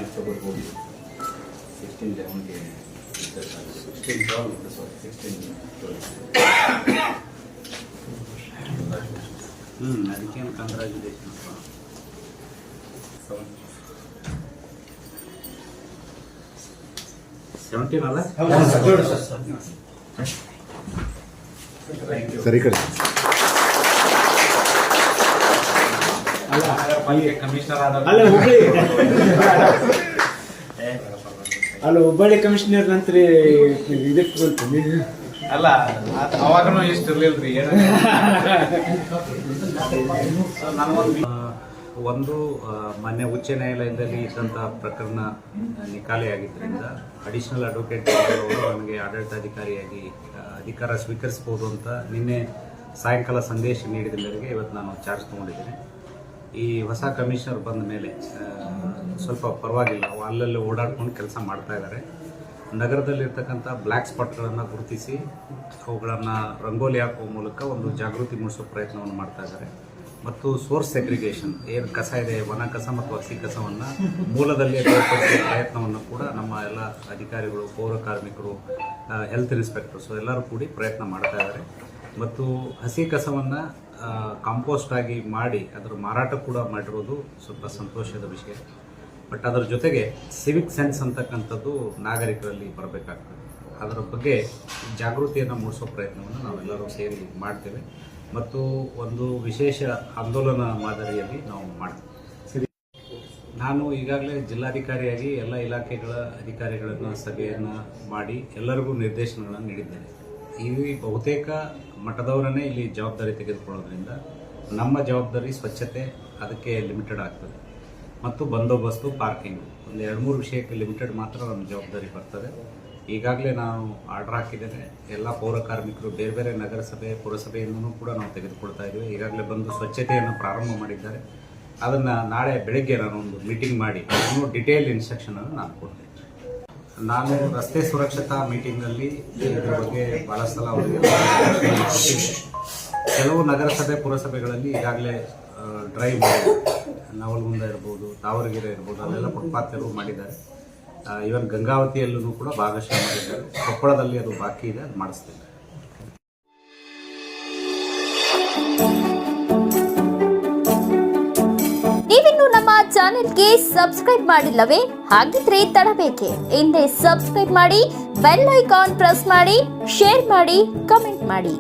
October 16 11 के 16 12 ಅದಕ್ಕೆ congratulation 17 ಅಲ್ಲ ಸರಿ ಕಡೆ ಕಮಿಷನರ್ ಅಲ್ಲ ಹುಬ್ಬಳ್ಳಿ ಕಮಿಷನರ್ ನಂತರ ಇದಕ್ಕೆ ಬಂತು ಅಲ್ಲ ಅವಾಗನೂ ಇಷ್ಟು ಇರ್ಲಿಲ್ರಿ ಒಂದು ಮೊನ್ನೆ ಉಚ್ಚ ನ್ಯಾಯಾಲಯದಲ್ಲಿ ಇದ್ದಂತಹ ಪ್ರಕರಣ ನಿಕಾಲಿಯಾಗಿದ್ದರಿಂದ ಅಡಿಷನಲ್ ಅಡ್ವೊಕೇಟ್ ಅವರು ನನಗೆ ಆಡಳಿತಾಧಿಕಾರಿಯಾಗಿ ಅಧಿಕಾರ ಸ್ವೀಕರಿಸಬಹುದು ಅಂತ ನಿನ್ನೆ ಸಾಯಂಕಾಲ ಸಂದೇಶ ನೀಡಿದ ಮೇರೆಗೆ ಇವತ್ತು ನಾನು ಚಾರ್ಜ್ ತೊಗೊಂಡಿದ್ದೇನೆ. ಈ ಹೊಸ ಕಮಿಷನರ್ ಬಂದ ಮೇಲೆ ಸ್ವಲ್ಪ ಪರವಾಗಿಲ್ಲ, ಅಲ್ಲಲ್ಲಿ ಓಡಾಡ್ಕೊಂಡು ಕೆಲಸ ಮಾಡ್ತಾ ಇದ್ದಾರೆ. ನಗರದಲ್ಲಿರ್ತಕ್ಕಂಥ ಬ್ಲ್ಯಾಕ್ ಸ್ಪಾಟ್ಗಳನ್ನು ಗುರುತಿಸಿ ಅವುಗಳನ್ನು ರಂಗೋಲಿ ಹಾಕುವ ಮೂಲಕ ಒಂದು ಜಾಗೃತಿ ಮೂಡಿಸೋ ಪ್ರಯತ್ನವನ್ನು ಮಾಡ್ತಾ ಇದ್ದಾರೆ. ಮತ್ತು ಸೋರ್ಸ್ ಸೆಗ್ರಿಗೇಷನ್, ಏನು ಕಸ ಇದೆ, ವನ ಕಸ ಮತ್ತು ಹಸಿ ಕಸವನ್ನು ಮೂಲದಲ್ಲೇ ಬೇರ್ಪಡಿಸುವ ಪ್ರಯತ್ನವನ್ನು ಕೂಡ ನಮ್ಮ ಎಲ್ಲ ಅಧಿಕಾರಿಗಳು, ಪೌರ ಕಾರ್ಮಿಕರು, ಹೆಲ್ತ್ ಇನ್ಸ್ಪೆಕ್ಟರ್ಸು ಎಲ್ಲರೂ ಕೂಡಿ ಪ್ರಯತ್ನ ಮಾಡ್ತಾ ಇದ್ದಾರೆ. ಮತ್ತು ಹಸಿ ಕಸವನ್ನು ಕಾಂಪೋಸ್ಟ್ ಆಗಿ ಮಾಡಿ ಅದರ ಮಾರಾಟ ಕೂಡ ಮಾಡಿರೋದು ಸ್ವಲ್ಪ ಸಂತೋಷದ ವಿಷಯ. ಬಟ್ ಅದರ ಜೊತೆಗೆ ಸಿವಿಕ್ ಸೆನ್ಸ್ ಅಂತಕ್ಕಂಥದ್ದು ನಾಗರಿಕರಲ್ಲಿ ಬರಬೇಕಾಗ್ತದೆ. ಅದರ ಬಗ್ಗೆ ಜಾಗೃತಿಯನ್ನು ಮೂಡಿಸೋ ಪ್ರಯತ್ನವನ್ನು ನಾವೆಲ್ಲರೂ ಸೇರಿ ಮಾಡ್ತೇವೆ ಮತ್ತು ಒಂದು ವಿಶೇಷ ಆಂದೋಲನ ಮಾದರಿಯಲ್ಲಿ ನಾವು ಮಾಡ್ತೇವೆ. ನಾನು ಈಗಾಗಲೇ ಜಿಲ್ಲಾಧಿಕಾರಿಯಾಗಿ ಎಲ್ಲ ಇಲಾಖೆಗಳ ಅಧಿಕಾರಿಗಳನ್ನು ಸಭೆಯನ್ನು ಮಾಡಿ ಎಲ್ಲರಿಗೂ ನಿರ್ದೇಶನಗಳನ್ನು ನೀಡಿದ್ದೇನೆ. ಈ ಬಹುತೇಕ ಮಠದವರನ್ನೇ ಇಲ್ಲಿ ಜವಾಬ್ದಾರಿ ತೆಗೆದುಕೊಳ್ಳೋದ್ರಿಂದ ನಮ್ಮ ಜವಾಬ್ದಾರಿ ಸ್ವಚ್ಛತೆ ಅದಕ್ಕೆ ಲಿಮಿಟೆಡ್ ಆಗ್ತದೆ ಮತ್ತು ಬಂದೋಬಸ್ತು, ಪಾರ್ಕಿಂಗು, ಒಂದು 2-3 ವಿಷಯಕ್ಕೆ ಲಿಮಿಟೆಡ್ ಮಾತ್ರ ನಮ್ಮ ಜವಾಬ್ದಾರಿ ಬರ್ತದೆ. ಈಗಾಗಲೇ ನಾನು ಆರ್ಡರ್ ಹಾಕಿದ್ದೇನೆ. ಎಲ್ಲ ಪೌರ ಕಾರ್ಮಿಕರು ಬೇರೆ ಬೇರೆ ನಗರಸಭೆ, ಪುರಸಭೆಯಿಂದನೂ ಕೂಡ ನಾವು ತೆಗೆದುಕೊಳ್ತಾ ಇದ್ದೀವಿ. ಈಗಾಗಲೇ ಬಂದು ಸ್ವಚ್ಛತೆಯನ್ನು ಪ್ರಾರಂಭ ಮಾಡಿದ್ದಾರೆ. ಅದನ್ನು ನಾಳೆ ಬೆಳಗ್ಗೆ ನಾನು ಒಂದು ಮೀಟಿಂಗ್ ಮಾಡಿ ಇನ್ನೂ ಡಿಟೇಲ್ ಇನ್ಸ್ಟ್ರಕ್ಷನನ್ನು ನಾನು ಕೊಡ್ತೇನೆ. ನಾನು ರಸ್ತೆ ಸುರಕ್ಷತಾ ಮೀಟಿಂಗಲ್ಲಿ ಇದರ ಬಗ್ಗೆ ಭಾಳ ಸಲ ಅವರಿಗೆ ಕೆಲವು ನಗರಸಭೆ, ಪುರಸಭೆಗಳಲ್ಲಿ ಈಗಾಗಲೇ ಡ್ರೈವ್ ಮಾಡಿ ನವಲಗುಂದ ಇರ್ಬೋದು, ತಾವರಗೆರೆ ಇರ್ಬೋದು, ಅಲ್ಲೆಲ್ಲ ಫುಟ್ಪಾತ್ ಮಾಡಿದ್ದಾರೆ. ಇವನ್ ಗಂಗಾವತಿಯಲ್ಲೂ ಕೂಡ ಭಾಗಶಃ ಮಾಡಿದ್ದಾರೆ. ಕೊಪ್ಪಳದಲ್ಲಿ ಅದು ಬಾಕಿ ಇದೆ, ಅದು ಮಾಡಿಸ್ತೇನೆ. ನೀವಿನ್ನು ನಮ್ಮ ಚಾನೆಲ್ಗೆ ಸಬ್ಸ್ಕ್ರೈಬ್ ಮಾಡಿಲ್ಲವೇ? ಹಾಗಿದ್ರೆ ತಡಬೇಕೆ? ಹಿಂದೆ ಸಬ್ಸ್ಕ್ರೈಬ್ ಮಾಡಿ, ಬೆಲ್ ಐಕಾನ್ ಪ್ರೆಸ್ ಮಾಡಿ, ಶೇರ್ ಮಾಡಿ, ಕಮೆಂಟ್ ಮಾಡಿ.